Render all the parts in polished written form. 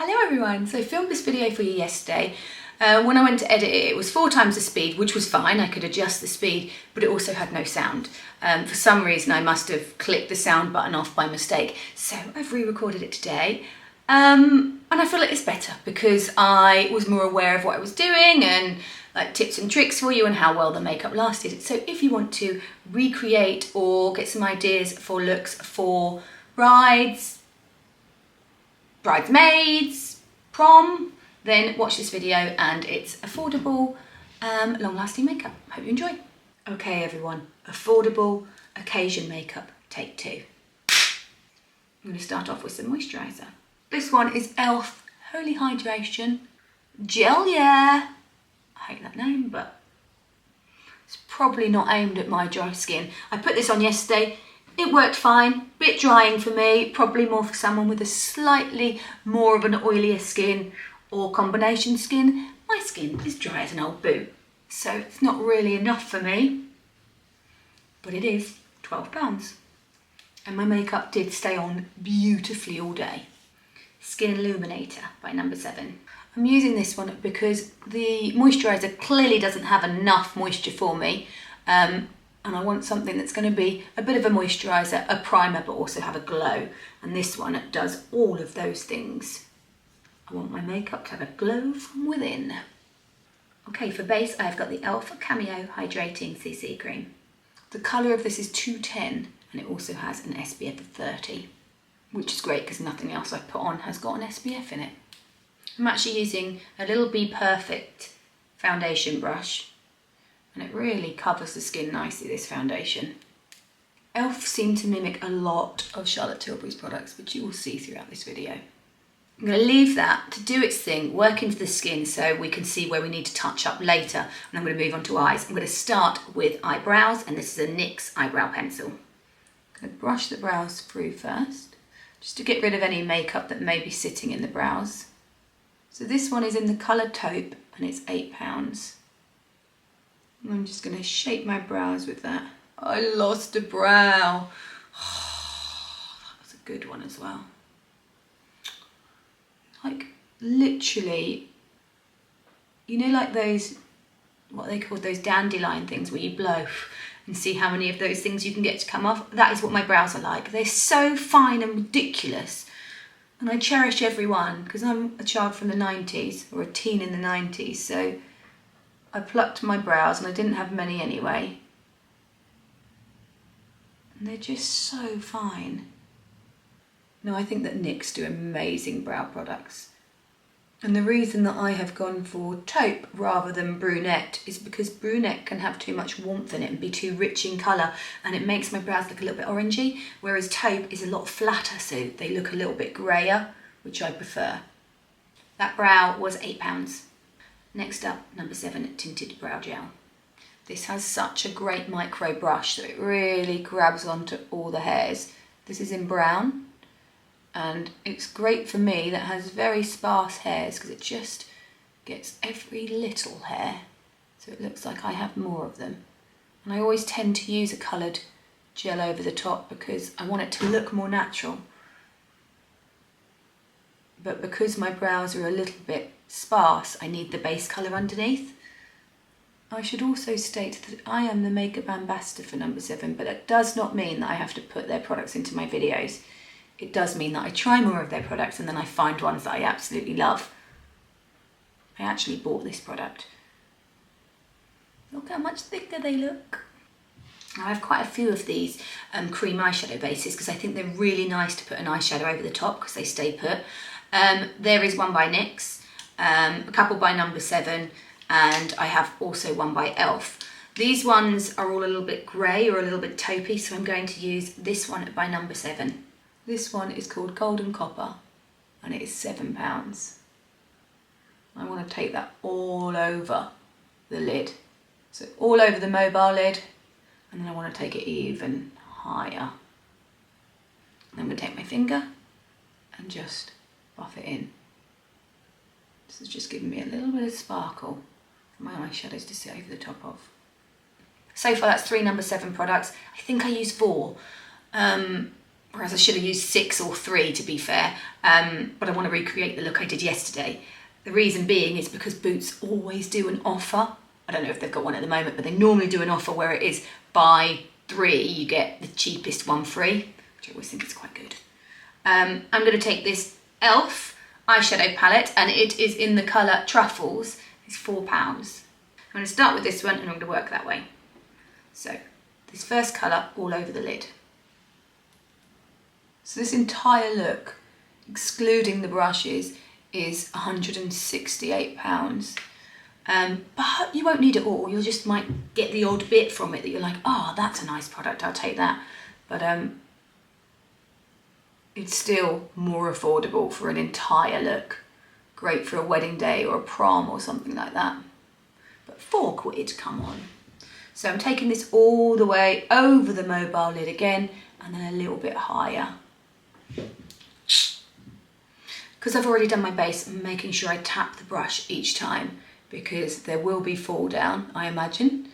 Hello everyone, so I filmed this video for you yesterday. When I went to edit it, it was 4 times the speed, which was fine. I could adjust the speed, but it also had no sound. For some reason I must have clicked the sound button off by mistake. So I've re-recorded it today. And I feel like it's better because I was more aware of what I was doing and like tips and tricks for you and how well the makeup lasted. So if you want to recreate or get some ideas for looks for brides, bridesmaids, prom, then watch this video and it's affordable, long-lasting makeup. Hope you enjoy. Okay everyone, affordable occasion makeup, take 2. I'm going to start off with some moisturiser. This one is e.l.f. Holy Hydration Gel, yeah. I hate that name, but it's probably not aimed at my dry skin. I put this on yesterday. It worked fine, bit drying for me, probably more for someone with a slightly more of an oilier skin or combination skin. My skin is dry as an old boot, so it's not really enough for me, but it is £12. And my makeup did stay on beautifully all day. Skin Illuminator by No7. I'm using this one because the moisturiser clearly doesn't have enough moisture for me. And I want something that's going to be a bit of a moisturiser, a primer, but also have a glow. And this one does all of those things. I want my makeup to have a glow from within. Okay, for base, I've got the e.l.f. Camo Hydrating CC Cream. The colour of this is 210, and it also has an SPF of 30, which is great because nothing else I put on has got an SPF in it. I'm actually using a little Be Perfect foundation brush. And it really covers the skin nicely, this foundation. e.l.f. seem to mimic a lot of Charlotte Tilbury's products, which you will see throughout this video. I'm going to leave that to do its thing, work into the skin so we can see where we need to touch up later. And I'm going to move on to eyes. I'm going to start with eyebrows, and this is a NYX eyebrow pencil. I'm going to brush the brows through first, just to get rid of any makeup that may be sitting in the brows. So this one is in the colour taupe, and it's £8. I'm just going to shape my brows with that. I lost a brow. Oh, that was a good one as well. Like literally, you know, like those, what they call those dandelion things where you blow and see how many of those things you can get to come off. That is what my brows are like. They're so fine and ridiculous. And I cherish every one because I'm a child from the 90s, or a teen in the 90s. So I plucked my brows, and I didn't have many anyway. And they're just so fine. No, I think that NYX do amazing brow products. And the reason that I have gone for taupe rather than brunette is because brunette can have too much warmth in it and be too rich in colour, and it makes my brows look a little bit orangey, whereas taupe is a lot flatter, so they look a little bit greyer, which I prefer. That brow was £8. Next up, No7 Tinted Brow Gel. This has such a great micro brush that it really grabs onto all the hairs. This is in brown, and it's great for me that has very sparse hairs because it just gets every little hair, so it looks like I have more of them. And I always tend to use a coloured gel over the top because I want it to look more natural. But because my brows are a little bit sparse, I need the base colour underneath. I should also state that I am the makeup ambassador for No7, but it does not mean that I have to put their products into my videos. It does mean that I try more of their products and then I find ones that I absolutely love. I actually bought this product. Look how much thicker they look. I have quite a few of these cream eyeshadow bases because I think they're really nice to put an eyeshadow over the top because they stay put. There is one by NYX, a couple by No7, and I have also one by e.l.f. These ones are all a little bit grey or a little bit taupey, so I'm going to use this one by No7. This one is called Golden Copper, and it is £7. I want to take that all over the lid, so all over the mobile lid, and then I want to take it even higher. And I'm going to take my finger and just buff it in. This is just giving me a little bit of sparkle for my eyeshadows to sit over the top of. So far that's 3 No7 products. I think I used 4. whereas I should have used 6 or 3 to be fair, but I want to recreate the look I did yesterday. The reason being is because Boots always do an offer. I don't know if they've got one at the moment, but they normally do an offer where it is buy 3, you get the cheapest one free, which I always think is quite good. I'm going to take this e.l.f. eyeshadow palette, and it is in the colour Truffles. It's £4. I'm going to start with this one, and I'm going to work that way. So this first colour all over the lid. So this entire look, excluding the brushes, is £168. But you won't need it all. You just might get the odd bit from it that you're like, oh, that's a nice product, I'll take that. But it's still more affordable for an entire look. Great for a wedding day or a prom or something like that. But £4, come on. So I'm taking this all the way over the mobile lid again, and then a little bit higher. Because I've already done my base, I'm making sure I tap the brush each time, because there will be fall down, I imagine.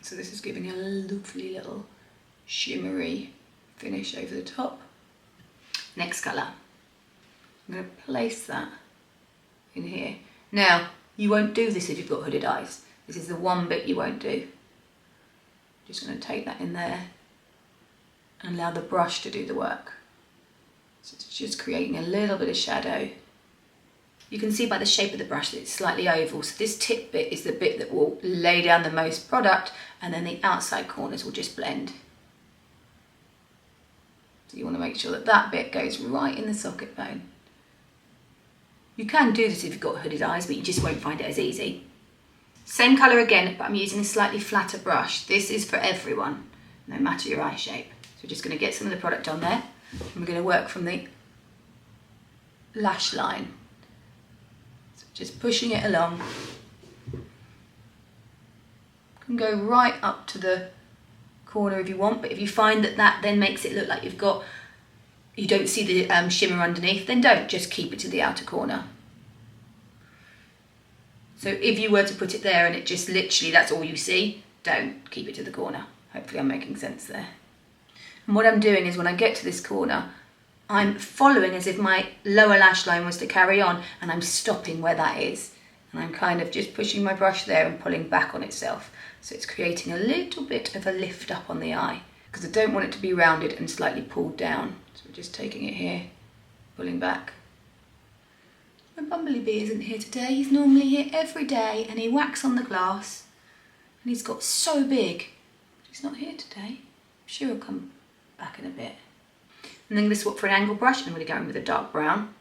So this is giving a lovely little shimmery finish over the top. Next colour. I'm going to place that in here. Now, you won't do this if you've got hooded eyes. This is the one bit you won't do. Just going to take that in there and allow the brush to do the work. So it's just creating a little bit of shadow. You can see by the shape of the brush that it's slightly oval, so this tip bit is the bit that will lay down the most product, and then the outside corners will just blend. So you want to make sure that that bit goes right in the socket bone. You can do this if you've got hooded eyes, but you just won't find it as easy. Same colour again, but I'm using a slightly flatter brush. This is for everyone, no matter your eye shape. So we're just going to get some of the product on there, and we're going to work from the lash line. So just pushing it along. You can go right up to the corner if you want, but if you find that that then makes it look like you don't see the shimmer underneath, then don't, just keep it to the outer corner. So if you were to put it there and it just literally, that's all you see, don't, keep it to the corner. Hopefully I'm making sense there. And what I'm doing is when I get to this corner, I'm following as if my lower lash line was to carry on, and I'm stopping where that is. And I'm kind of just pushing my brush there and pulling back on itself. So it's creating a little bit of a lift up on the eye, because I don't want it to be rounded and slightly pulled down. So we're just taking it here, pulling back. My bumblebee isn't here today. He's normally here every day, and he whacks on the glass, and he's got so big. He's not here today. I'm sure he'll come back in a bit. And then I'm going to swap for an angle brush. I'm going to go in with a dark brown.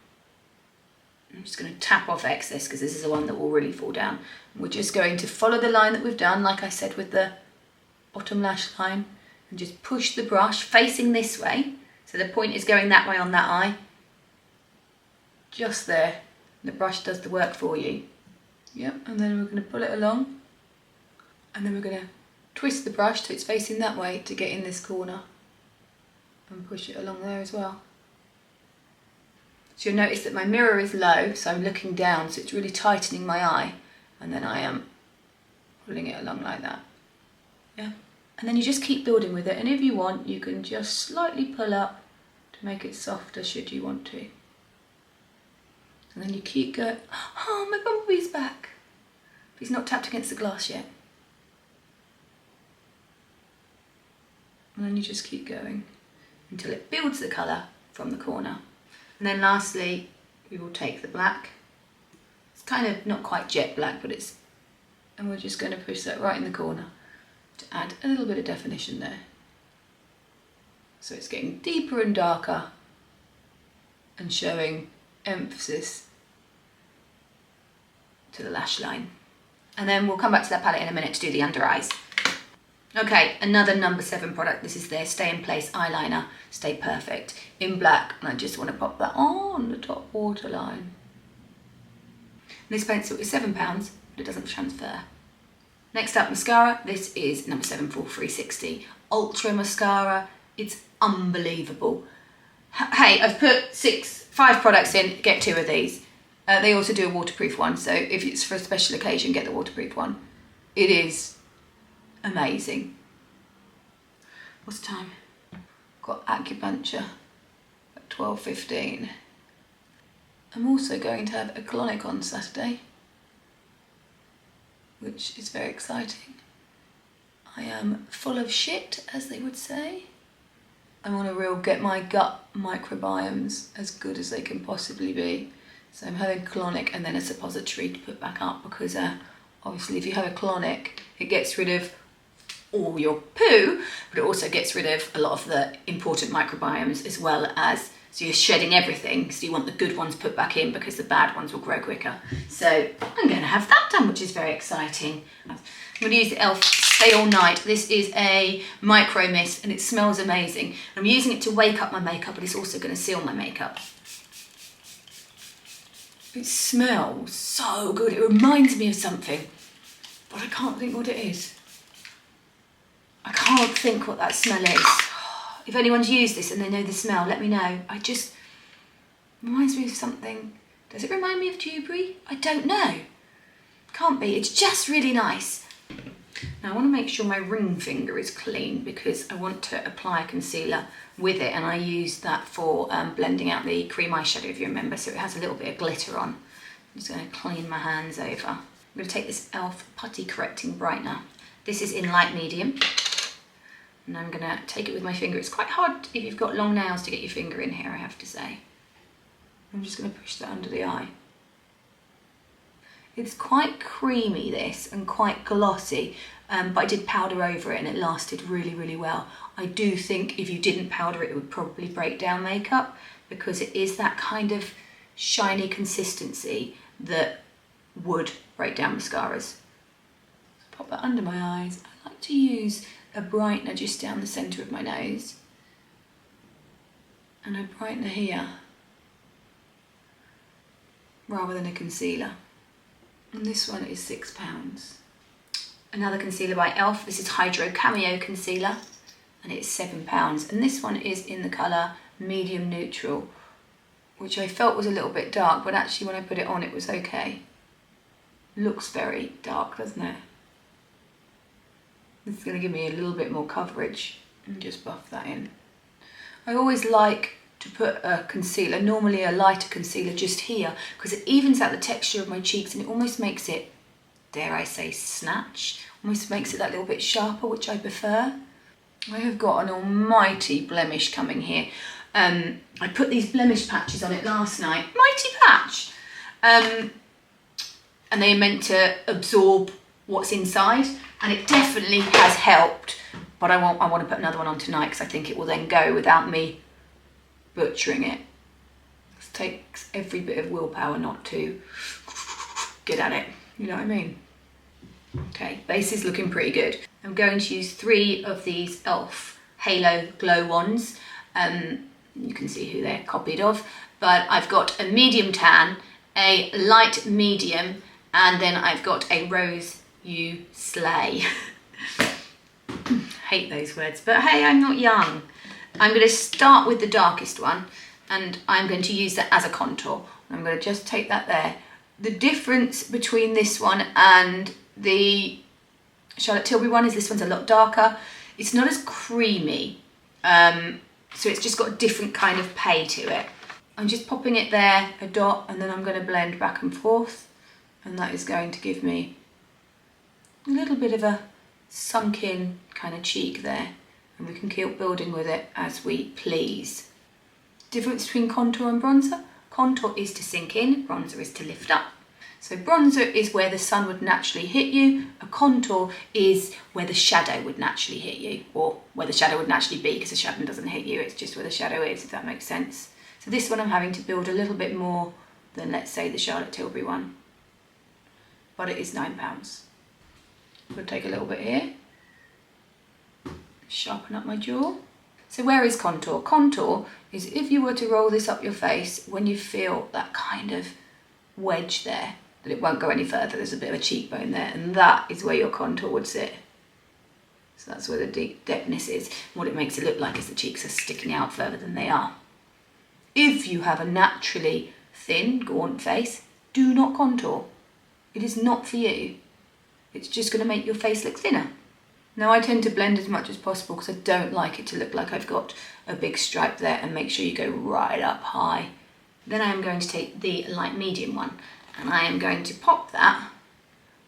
I'm just going to tap off excess, because this is the one that will really fall down. And we're just going to follow the line that we've done, like I said, with the bottom lash line, and just push the brush facing this way. So the point is going that way on that eye. Just there. The brush does the work for you. Yep, and then we're going to pull it along, and then we're going to twist the brush so it's facing that way to get in this corner, and push it along there as well. So you'll notice that my mirror is low, so I'm looking down, so it's really tightening my eye, and then I am pulling it along like that. Yeah, and then you just keep building with it, and if you want, you can just slightly pull up to make it softer should you want to. And then you keep going. Oh, my bumblebee's back. But he's not tapped against the glass yet. And then you just keep going until it builds the colour from the corner. And then lastly, we will take the black. It's kind of not quite jet black, but it's, and we're just going to push that right in the corner to add a little bit of definition there. So it's getting deeper and darker and showing emphasis to the lash line. And then we'll come back to that palette in a minute to do the under eyes. Okay, another No7 product. This is their Stay in Place eyeliner, Stay Perfect, in black, and I just want to pop that on the top waterline. This pencil is £7, but it doesn't transfer. Next up, mascara. This is No7 Full 360 Ultra Mascara. It's unbelievable. Hey, I've put 5 products in, get 2 of these. They also do a waterproof one, so if it's for a special occasion, get the waterproof one. It is amazing. What's the time? got acupuncture at 12:15. I'm also going to have a colonic on Saturday, which is very exciting. I am full of shit, as they would say. I want to get my gut microbiomes as good as they can possibly be. So I'm having colonic and then a suppository to put back up, because obviously if you have a colonic, it gets rid of all your poo, but it also gets rid of a lot of the important microbiomes as well as, so you're shedding everything, so you want the good ones put back in because the bad ones will grow quicker. So I'm going to have that done, which is very exciting. I'm going to use the e.l.f. Stay All Night. This is a micro mist and it smells amazing. I'm using it to wake up my makeup, but it's also going to seal my makeup. It smells so good. It reminds me of something, but I can't think what it is. I can't think what that smell is. If anyone's used this and they know the smell, let me know. Reminds me of something. Does it remind me of dewberry? I don't know. Can't be. It's just really nice. Now I want to make sure my ring finger is clean because I want to apply a concealer with it, and I use that for blending out the cream eyeshadow, if you remember, so it has a little bit of glitter on. I'm just going to clean my hands over. I'm going to take this e.l.f. Putty Correcting Brightener. This is in light medium. And I'm going to take it with my finger. It's quite hard if you've got long nails to get your finger in here, I have to say. I'm just going to push that under the eye. It's quite creamy, this, and quite glossy, but I did powder over it and it lasted really, really well. I do think if you didn't powder it, it would probably break down makeup because it is that kind of shiny consistency that would break down mascaras. So pop that under my eyes. I like to use a brightener just down the centre of my nose and a brightener here rather than a concealer. And this one is £6. Another concealer by e.l.f. This is Hydro Camo Concealer and it's £7. And this one is in the colour Medium Neutral, which I felt was a little bit dark, but actually when I put it on it was okay. Looks very dark, doesn't it? This is going to give me a little bit more coverage and just buff that in. I always like to put a concealer, normally a lighter concealer, just here because it evens out the texture of my cheeks and it almost makes it, dare I say, snatch. Almost makes it that little bit sharper, which I prefer. I have got an almighty blemish coming here. I put these blemish patches on it last night. Mighty patch! And they're meant to absorb what's inside, and it definitely has helped, but I want to put another one on tonight because I think it will then go without me butchering it. It takes every bit of willpower not to get at it, you know what I mean? Okay, base is looking pretty good. I'm going to use 3 of these e.l.f. Halo Glow Wands. You can see who they're copied of, but I've got a medium tan, a light medium, and then I've got a Rose You Slay. Hate those words, but hey, I'm not young. I'm going to start with the darkest one and I'm going to use that as a contour. I'm going to just take that there. The difference between this one and the Charlotte Tilbury one is this one's a lot darker. It's not as creamy, so it's just got a different kind of pay to it. I'm just popping it there, a dot, and then I'm going to blend back and forth, and that is going to give me a little bit of a sunk in kind of cheek there, and we can keep building with it as we please. Difference between contour and bronzer. Contour is to sink in, bronzer is to lift up. So bronzer is where the sun would naturally hit you, a contour is where the shadow would naturally hit you, or where the shadow would naturally be, because the shadow doesn't hit you, it's just where the shadow is, if that makes sense. So this one I'm having to build a little bit more than, let's say, the Charlotte Tilbury one, but it is £9. I'm going to take a little bit here, sharpen up my jaw. So where is contour? Contour is if you were to roll this up your face, when you feel that kind of wedge there, that it won't go any further, there's a bit of a cheekbone there, and that is where your contour would sit. So that's where the deep depthness is. What it makes it look like is the cheeks are sticking out further than they are. If you have a naturally thin, gaunt face, do not contour. It is not for you. It's just going to make your face look thinner. Now I tend to blend as much as possible because I don't like it to look like I've got a big stripe there, and make sure you go right up high. Then I am going to take the light medium one and I am going to pop that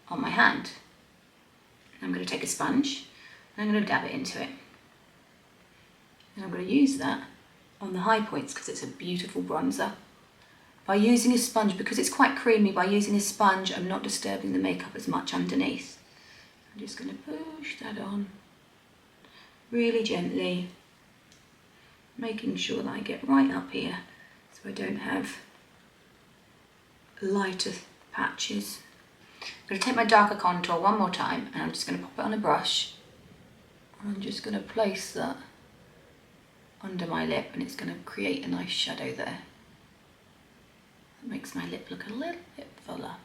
on my hand. I'm going to take a sponge and I'm going to dab it into it. And I'm going to use that on the high points because it's a beautiful bronzer. By using a sponge, because it's quite creamy, by using a sponge I'm not disturbing the makeup as much underneath. I'm just going to push that on really gently, making sure that I get right up here so I don't have lighter patches. I'm going to take my darker contour one more time and I'm just going to pop it on a brush. I'm just going to place that under my lip and it's going to create a nice shadow there. It makes my lip look a little bit fuller.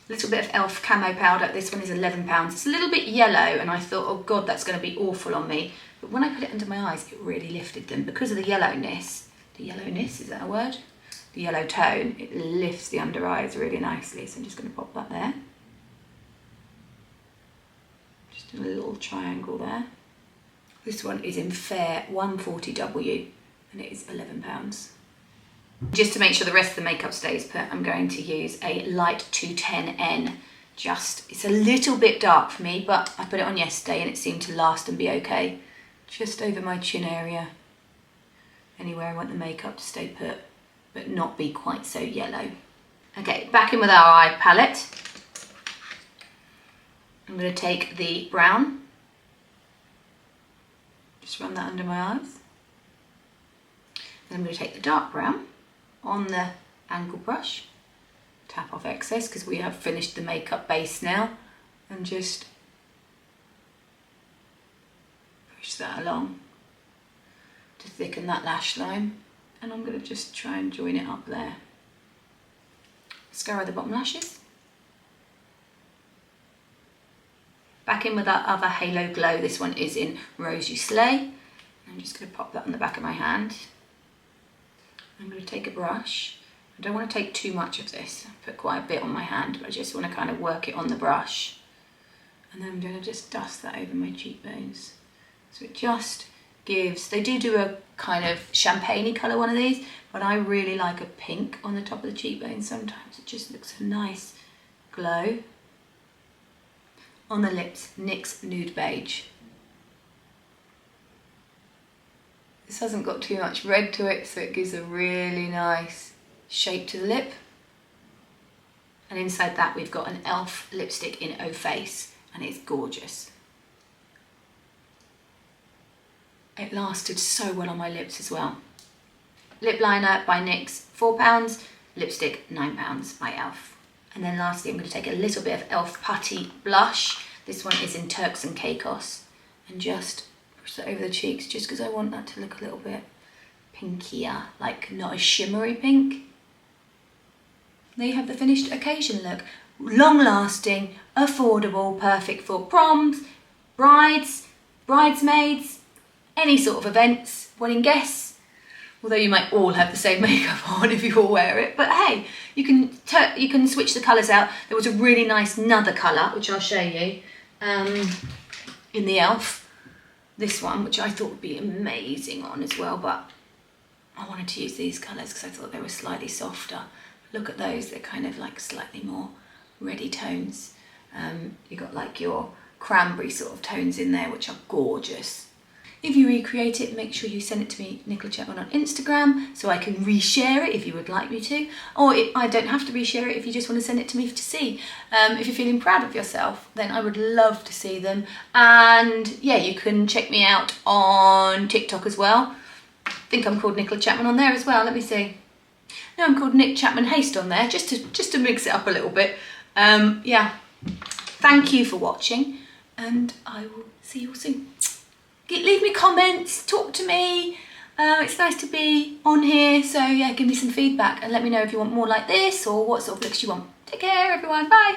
A little bit of e.l.f. camo powder. This one is £11. It's a little bit yellow and I thought, oh God, that's going to be awful on me. But when I put it under my eyes, it really lifted them because of the yellowness. The yellowness, is that a word? The yellow tone, it lifts the under eyes really nicely. So I'm just going to pop that there. Just a little triangle there. This one is in Fair 140W and it is £11. Just to make sure the rest of the makeup stays put, I'm going to use a light 210N. It's a little bit dark for me, but I put it on yesterday and it seemed to last and be okay. Just over my chin area. Anywhere I want the makeup to stay put, but not be quite so yellow. Okay, back in with our eye palette. I'm going to take the brown. Just run that under my eyes. Then I'm going to take the dark brown on the angle brush, tap off excess because we have finished the makeup base now, and just push that along to thicken that lash line. And I'm going to just try and join it up there. Mascara the bottom lashes. Back in with our other Halo Glow. This one is in Rose You Slay. I'm just going to pop that on the back of my hand. I'm going to take a brush. I don't want to take too much of this. I put quite a bit on my hand, but I just want to kind of work it on the brush. And then I'm going to just dust that over my cheekbones. So it just gives, they do a kind of champagne-y colour one of these, but I really like a pink on the top of the cheekbone. Sometimes it just looks a nice glow. On the lips, NYX Nude Beige. This hasn't got too much red to it, so it gives a really nice shape to the lip. And inside that we've got an e.l.f. lipstick in O Face, and it's gorgeous. It lasted so well on my lips as well. Lip liner by NYX, £4. Lipstick, £9 by e.l.f. And then lastly, I'm going to take a little bit of e.l.f. Putty blush. This one is in Turks and Caicos. And just push that over the cheeks, just because I want that to look a little bit pinkier, like not a shimmery pink. There you have the finished occasion look. Long-lasting, affordable, perfect for proms, brides, bridesmaids, any sort of events, wedding guests. Although you might all have the same makeup on if you all wear it. But hey, you can switch the colours out. There was a really nice another colour, which I'll show you, in the e.l.f. This one, which I thought would be amazing on as well, but I wanted to use these colours because I thought they were slightly softer. Look at those, they're kind of like slightly more reddy tones. You got like your cranberry sort of tones in there, which are gorgeous. If you recreate it, make sure you send it to me, Nicola Chapman, on Instagram, so I can reshare it if you would like me to. Or I don't have to reshare it if you just want to send it to me to see. If you're feeling proud of yourself, then I would love to see them. And yeah, you can check me out on TikTok as well. I think I'm called Nicola Chapman on there as well. Let me see. No, I'm called Nick Chapman Haste on there, just to mix it up a little bit. Yeah, thank you for watching, and I will see you all soon. Leave me comments, talk to me. It's nice to be on here, so yeah, give me some feedback and let me know if you want more like this or what sort of looks you want. Take care everyone, bye.